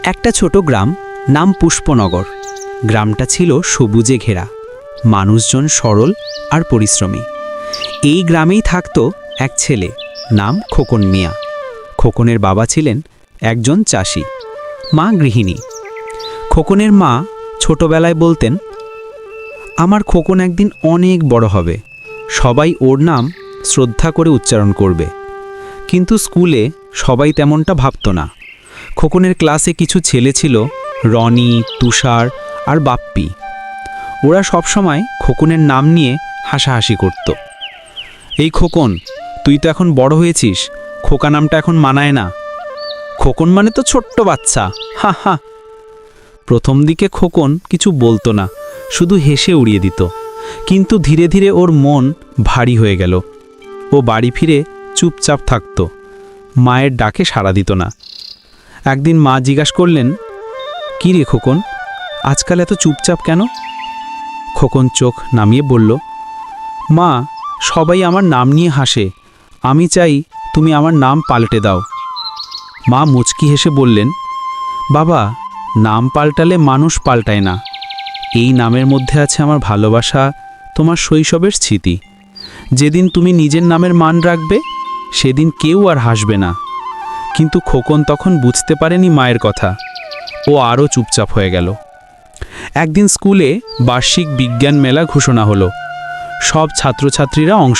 একটা ছোট গ্রাম, নাম পুষ্পনগর। গ্রামটা ছিল সবুজে ঘেরা, মানুষজন সরল আর পরিশ্রমী। এই গ্রামেই থাকতো এক ছেলে, নাম খোকন মিয়া। খোকনের বাবা ছিলেন একজন চাষি, মা গৃহিণী। খোকনের মা ছোটবেলায় বলতেন, আমার খোকন একদিন অনেক বড় হবে, সবাই ওর নাম শ্রদ্ধা করে উচ্চারণ করবে। কিন্তু স্কুলে সবাই তেমনটা ভাবত না। খোকনের ক্লাসে কিছু ছেলে ছিল, রনি, তুষার আর বাপ্পি। ওরা সবসময় খোকনের নাম নিয়ে হাসাহাসি করত। এই খোকন, তুই তো এখন বড় হয়েছিস, খোকা নামটা এখন মানায় না। খোকন মানে তো ছোট্ট বাচ্চা, হা হা। প্রথম দিকে খোকন কিছু বলতো না, শুধু হেসে উড়িয়ে দিত। কিন্তু ধীরে ধীরে ওর মন ভারী হয়ে গেল। ও বাড়ি ফিরে চুপচাপ থাকত, মায়ের ডাকে সাড়া দিত না। একদিন মা জিজ্ঞাসা করলেন, কী রে খোকন, আজকাল এত চুপচাপ কেন? খোকন চোখ নামিয়ে বলল, মা, সবাই আমার নাম নিয়ে হাসে, আমি চাই তুমি আমার নাম পাল্টে দাও। মা মুচকি হেসে বললেন, বাবা, নাম পাল্টালে মানুষ পাল্টায় না। এই নামের মধ্যে আছে আমার ভালোবাসা, তোমার শৈশবের স্মৃতি। যেদিন তুমি নিজের নামের মান রাখবে, সেদিন কেউ আর হাসবে না। কিন্তু খোকন তখন বুঝতে পারেনি মায়ের কথা। ও আরও চুপচাপ হয়ে গেল। একদিন স্কুলে বার্ষিক বিজ্ঞান মেলা ঘোষণা হলো। সব ছাত্রছাত্রীরা অংশ